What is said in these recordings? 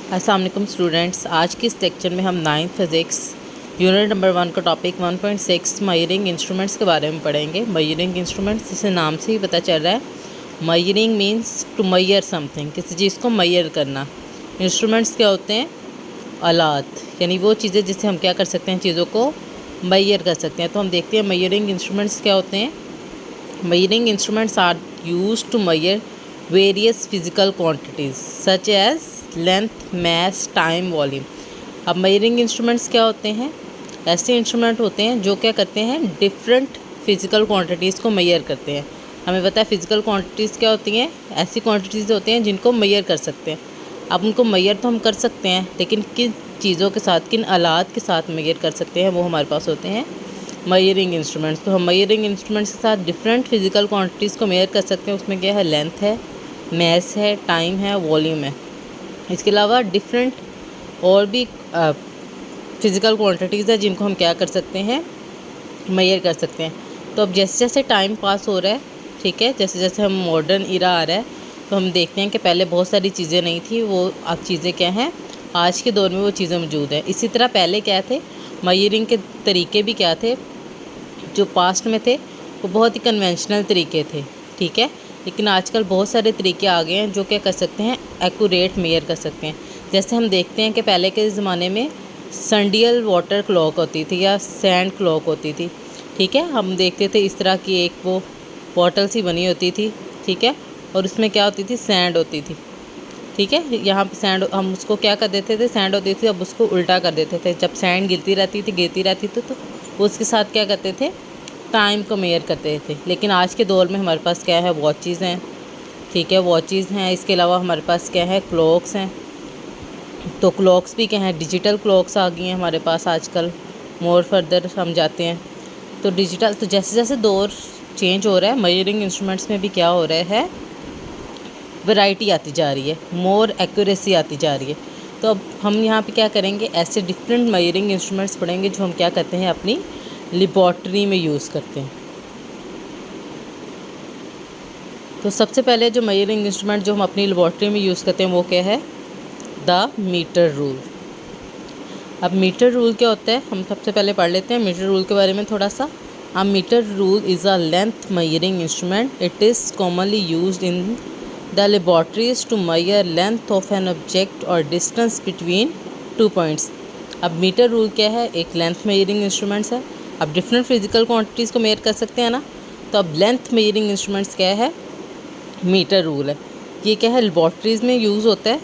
अस्सलाम वालेकुम स्टूडेंट्स। आज की इस लेक्चर में हम 9th फिज़िक्स यूनिट नंबर 1 का टॉपिक 1.6 मयरिंग इंस्ट्रूमेंट्स के बारे में पढ़ेंगे। मयरिंग इंस्ट्रूमेंट्स, जिसे नाम से ही पता चल रहा है, measuring means to measure something, किसी चीज़ को मयर करना। इंस्ट्रूमेंट्स क्या होते हैं? आलात, यानी वो चीज़ें जिससे हम क्या कर सकते हैं, चीज़ों को मयर कर सकते हैं। तो हम देखते हैं मयरिंग इंस्ट्रूमेंट्स क्या होते हैं। Measuring instruments are used to measure various physical quantities such as length, mass, time, volume. अब मयरिंग इंस्ट्रूमेंट्स क्या होते हैं? ऐसे इंस्ट्रूमेंट होते हैं जो क्या करते हैं, डिफरेंट फिजिकल क्वांटिटीज़ को मेजर करते हैं। हमें पता है फिजिकल क्वांटिटीज़ क्या होती हैं, ऐसी क्वांटिटीज़ होती हैं जिनको मेजर कर सकते हैं। अब उनको मेजर तो हम कर सकते हैं, लेकिन किन चीज़ों के साथ, किन आलात के साथ मेजर कर सकते हैं, वो हमारे पास होते हैं मयरिंग इंस्ट्रूमेंट्स। तो हम मयरिंग इंस्ट्रूमेंट्स के साथ डिफरेंट फिजिकल क्वांटिटीज़ को मेजर कर सकते हैं। उसमें क्या है, लेंथ है, मास है, टाइम है, वॉल्यूम है। इसके अलावा डिफरेंट और भी फ़िज़िकल क्वांटिटीज़ है जिनको हम क्या कर सकते हैं, मेजर कर सकते हैं। तो अब जैसे जैसे टाइम पास हो रहा है, ठीक है, जैसे जैसे हम मॉडर्न इरा आ रहा है, तो हम देखते हैं कि पहले बहुत सारी चीज़ें नहीं थी, वो अब चीज़ें क्या हैं, आज के दौर में वो चीज़ें मौजूद हैं। इसी तरह पहले क्या थे, मेजरिंग के तरीके भी क्या थे, जो पास्ट में थे वो बहुत ही कन्वेंशनल तरीके थे, ठीक है। लेकिन आजकल बहुत सारे तरीके आ गए हैं जो क्या कर सकते हैं, एक्यूरेट मेजर कर सकते हैं। जैसे हम देखते हैं कि पहले के ज़माने में सनडियल वाटर क्लॉक होती थी या सैंड क्लॉक होती थी, ठीक है। हम देखते थे इस तरह की एक वो बॉटल सी बनी होती थी, ठीक है, और उसमें क्या होती थी, सैंड होती थी, ठीक है। यहाँ पे सैंड, हम उसको क्या कर देते थे, सैंड होती थी, अब उसको उल्टा कर देते थे। जब सैंड गिरती रहती थी तो उसके साथ क्या करते थे, टाइम को मेजर करते थे। लेकिन आज के दौर में हमारे पास क्या है, वॉचेज़ हैं, ठीक है, वॉचेज़ हैं। इसके अलावा हमारे पास क्या है, क्लॉक्स हैं। तो क्लॉक्स भी क्या हैं, डिजिटल क्लॉक्स आ गई हैं हमारे पास आजकल। मोर फर्दर हम जाते हैं तो डिजिटल, तो जैसे जैसे दौर चेंज हो रहा है, मेजरिंग इंस्ट्रूमेंट्स में भी क्या हो रहा है, वैरायटी आती जा रही है, मोर एक्यूरेसी आती जा रही है। तो अब हम यहाँ पे क्या करेंगे, ऐसे डिफरेंट मेजरिंग इंस्ट्रूमेंट्स पढ़ेंगे जो हम क्या करते हैं, अपनी लेबॉर्ट्री में यूज़ करते हैं। तो सबसे पहले जो मेजरिंग इंस्ट्रूमेंट जो हम अपनी लेबॉर्ट्री में यूज़ करते हैं वो क्या है, द मीटर रूल। अब मीटर रूल क्या होता है, हम सबसे पहले पढ़ लेते हैं मीटर रूल के बारे में थोड़ा सा। A meter rule is a length measuring instrument. It is commonly used in the laboratories to measure length of an object or distance between two points. अब मीटर रूल क्या है, एक लेंथ मेजरिंग इंस्ट्रूमेंट्स है। अब different physical quantities को major कर सकते हैं ना, तो अब लेंथ मेजरिंग इंस्ट्रूमेंट्स क्या है, मीटर रूल है। ये क्या है, लेबॉर्ट्रीज़ में यूज़ होता है।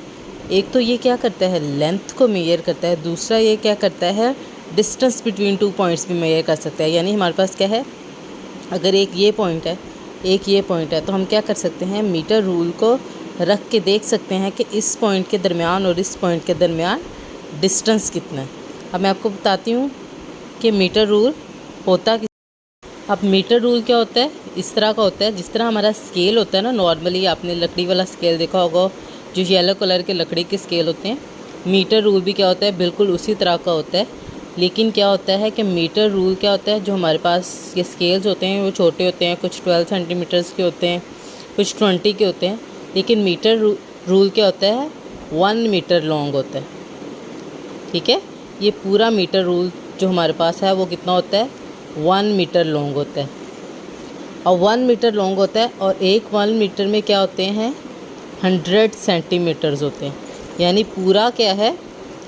एक तो ये क्या करता है, लेंथ को मेजर करता है, दूसरा ये क्या करता है, डिस्टेंस बिटवीन टू पॉइंट्स भी मेजर कर सकता है। यानी हमारे पास क्या है, अगर एक ये पॉइंट है, एक ये पॉइंट है, तो हम क्या कर सकते हैं, मीटर रूल को रख के देख सकते हैं कि इस पॉइंट के दरमियान और इस पॉइंट के दरमियान डिस्टेंस कितना है। अब मैं आपको बताती हूँ कि मीटर रूल होता। अब मीटर रूल क्या होता है, इस तरह का होता है, जिस तरह हमारा स्केल होता है ना, नॉर्मली आपने लकड़ी वाला स्केल देखा होगा, जो येलो कलर के लकड़ी के स्केल होते हैं। मीटर रूल भी क्या होता है, बिल्कुल उसी तरह का होता है। लेकिन क्या होता है कि मीटर रूल क्या होता है, जो हमारे पास ये स्केल्स होते हैं वो छोटे होते हैं, कुछ 12 सेंटीमीटर्स के होते हैं, कुछ 20 के होते हैं। लेकिन मीटर रूल क्या होता है, 1 मीटर लॉन्ग होता है, ठीक है। ये पूरा मीटर रूल जो हमारे पास है वो कितना होता है, 1 मीटर लॉन्ग होता है। और 1 मीटर लॉन्ग होता है, और एक 1 मीटर में क्या होते हैं, 100 सेंटीमीटर्स होते हैं। यानी पूरा क्या है,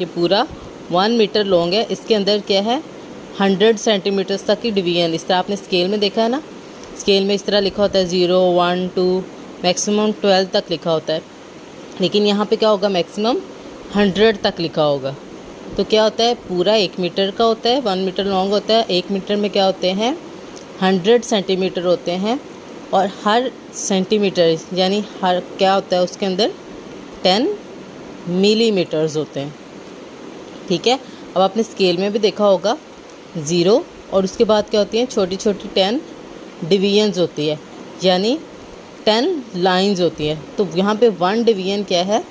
ये पूरा 1 मीटर लॉन्ग है, इसके अंदर क्या है, 100 सेंटीमीटर्स तक की डिवीजन। इस तरह आपने स्केल में देखा है ना, स्केल में इस तरह लिखा होता है 0, 1, 2, मैक्सिमम 12 तक लिखा होता है। लेकिन यहाँ पे क्या होगा, मैक्सिमम 100 तक लिखा होगा। तो क्या होता है, पूरा 1 मीटर का होता है, 1 मीटर लॉन्ग होता है। 1 मीटर में क्या होते हैं, 100 सेंटीमीटर होते हैं, और हर सेंटीमीटर यानी हर क्या होता है, उसके अंदर 10 मिलीमीटर्स होते हैं, ठीक है। अब आपने स्केल में भी देखा होगा 0, और उसके बाद क्या होती हैं, छोटी छोटी 10 डिवीजन्स होती है, यानी 10 लाइंस होती है। तो यहाँ पे 1 डिवीजन क्या है,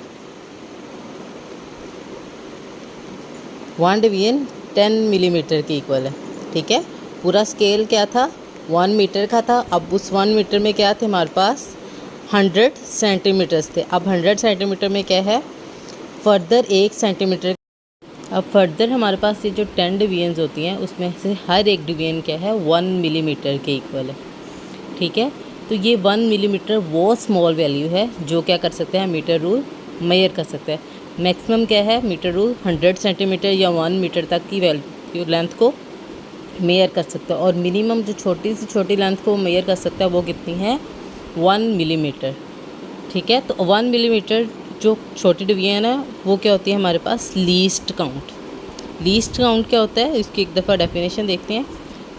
1 डिवीजन 10 मिलीमीटर की इक्वल है, ठीक है। पूरा स्केल क्या था, 1 मीटर का था। अब उस 1 मीटर में क्या थे, हमारे पास 100 सेंटीमीटर्स थे। अब 100 सेंटीमीटर में क्या है, फर्दर 1 सेंटीमीटर। अब फर्दर हमारे पास ये जो 10 डिवीजन्स होती हैं उसमें से हर एक डिवीजन क्या है 1 मिलीमीटर के इक्वल है। ठीक है, तो ये 1 मिलीमीटर वो स्मॉल वैल्यू है जो क्या कर सकते हैं मीटर रूल मेजर कर सकते हैं। मैक्सिमम क्या है मीटर रूल 100 सेंटीमीटर या 1 मीटर तक की वैल्यू लेंथ को मेजर कर सकता है, और मिनिमम जो छोटी से छोटी लेंथ को मेजर कर सकता है वो कितनी है 1 मिलीमीटर। ठीक है, तो 1 मिलीमीटर जो छोटी डिवीजन है वो क्या होती है हमारे पास लीस्ट काउंट। लीस्ट काउंट क्या होता है इसकी एक दफ़ा डेफिनेशन देखते हैं।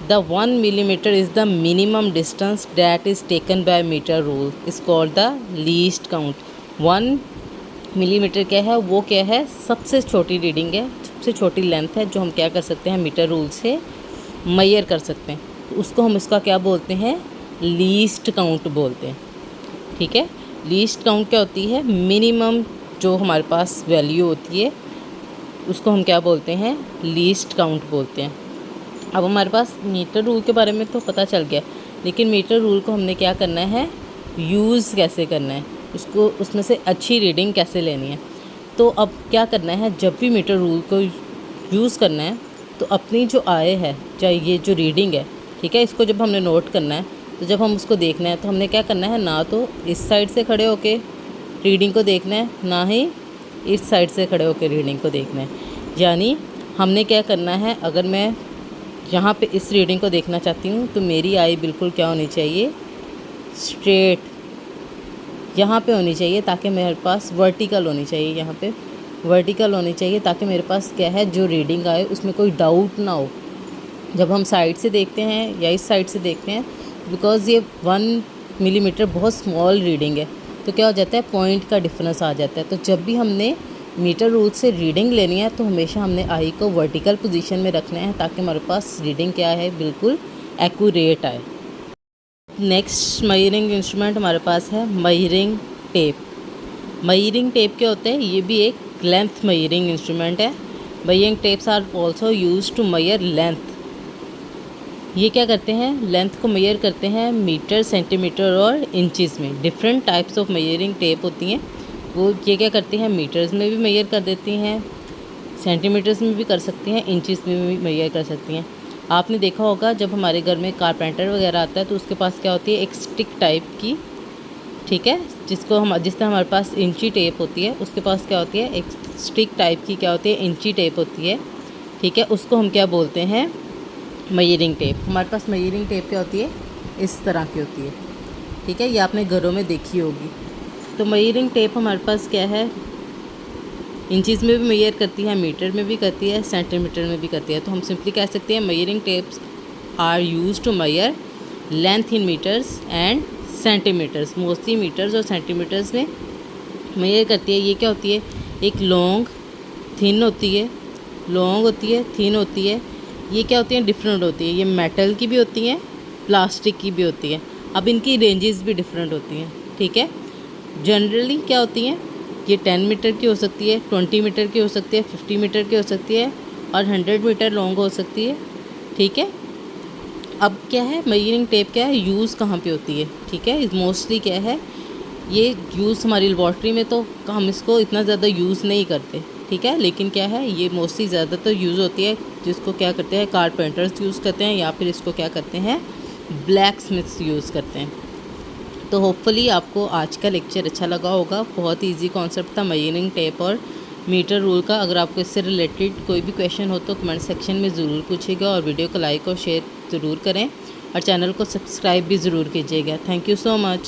The 1 millimetre is the minimum distance that is taken by metre rule is called the least count. 1 millimetre क्या है वो क्या है सबसे छोटी रीडिंग है, सबसे छोटी लेंथ है जो हम क्या कर सकते हैं मीटर रूल से मेजर कर सकते हैं, तो उसको हम इसका क्या बोलते हैं लीस्ट काउंट बोलते हैं। ठीक है, लीस्ट काउंट क्या होती है मिनिमम जो हमारे पास वैल्यू होती है उसको हम क्या बोलते हैं लीस्ट काउंट बोलते हैं। अब हमारे पास मीटर रूल के बारे में तो पता चल गया, लेकिन मीटर रूल को हमने क्या करना है यूज़ कैसे करना है, उसको उसमें से अच्छी रीडिंग कैसे लेनी है। तो अब क्या करना है जब भी मीटर रूल को यूज़ करना है तो अपनी जो आय है चाहे ये जो रीडिंग है, ठीक है, इसको जब हमने नोट करना है तो जब हम उसको देखना है तो हमने क्या करना है ना तो इस साइड से खड़े होके रीडिंग को देखना है ना ही इस साइड से खड़े होके रीडिंग को देखना है। यानी हमने क्या करना है अगर मैं यहाँ पे इस रीडिंग को देखना चाहती हूँ तो मेरी आई बिल्कुल क्या होनी चाहिए स्ट्रेट यहाँ पे होनी चाहिए, ताकि मेरे पास वर्टिकल होनी चाहिए, यहाँ पे वर्टिकल होनी चाहिए ताकि मेरे पास क्या है जो रीडिंग आए उसमें कोई डाउट ना हो। जब हम साइड से देखते हैं या इस साइड से देखते हैं बिकॉज़ ये 1 मिलीमीटर बहुत स्मॉल रीडिंग है तो क्या हो जाता है पॉइंट का डिफरेंस आ जाता है। तो जब भी हमने मीटर रूल से रीडिंग लेनी है तो हमेशा हमने आई को वर्टिकल पोजीशन में रखना है ताकि हमारे पास रीडिंग क्या है बिल्कुल एक्यूरेट आए। नेक्स्ट मेजरिंग इंस्ट्रूमेंट हमारे पास है मेजरिंग टेप। मेजरिंग टेप क्या होता है ये भी एक लेंथ मेजरिंग इंस्ट्रूमेंट है। Measuring tapes are also used to measure length. ये क्या करते हैं लेंथ को मेजर करते हैं मीटर सेंटीमीटर और इंचज़ में। Different types of measuring tape होती हैं, वो ये क्या करती हैं मीटर्स में भी मेजर कर देती हैं, सेंटीमीटर्स में भी कर सकती हैं, इंचज़ में भी मेजर कर सकती हैं। आपने देखा होगा जब हमारे घर में कारपेंटर वगैरह आता है तो उसके पास क्या होती है एक स्टिक टाइप की, ठीक है, जिस तरह हमारे पास इंची टेप होती है उसके पास क्या होती है एक स्टिक टाइप की क्या होती है इंची टेप होती है। ठीक है, उसको हम क्या बोलते हैं मेजरिंग टेप। हमारे पास मेजरिंग टेप क्या होती है इस तरह की होती है। ठीक है, ये आपने घरों में देखी होगी। तो मेजरिंग टेप हमारे पास क्या है इंचज़ में भी मेजर करती है, मीटर में भी करती है, सेंटीमीटर में भी करती है। तो हम सिंपली कह सकते हैं measuring tapes are used to measure length in metres and centimetres. Mostly metres और सेंटीमीटर्स में मेजर करती है। ये क्या होती है एक लॉन्ग थिन होती है, लॉन्ग होती है, थिन होती है। ये क्या होती हैं डिफरेंट होती है, ये मेटल की भी होती हैं, प्लास्टिक की भी होती है। अब इनकी रेंजेस भी डिफरेंट होती हैं। ठीक है, जनरली क्या होती हैं ये 10 मीटर की हो सकती है, 20 मीटर की हो सकती है, 50 मीटर की हो सकती है और 100 मीटर लॉन्ग हो सकती है। ठीक है, अब क्या है मेजरिंग टेप क्या है यूज़ कहाँ पे होती है। ठीक है, मोस्टली क्या है ये यूज़ हमारी लेबॉर्ट्री में तो हम इसको इतना ज़्यादा यूज़ नहीं करते। ठीक है, लेकिन क्या है ये मोस्टली ज़्यादातर यूज़ होती है जिसको क्या करते हैं कारपेंटर्स यूज़ करते हैं या फिर इसको क्या करते हैं ब्लैक स्मिथ्स यूज़ करते हैं। तो होपफुली आपको आज का लेक्चर अच्छा लगा होगा। बहुत इजी कॉन्सेप्ट था मेजरिंग टेप और मीटर रूल का। अगर आपको इससे रिलेटेड कोई भी क्वेश्चन हो तो कमेंट सेक्शन में ज़रूर पूछिएगा और वीडियो को लाइक और शेयर ज़रूर करें और चैनल को सब्सक्राइब भी ज़रूर कीजिएगा। Thank you so much.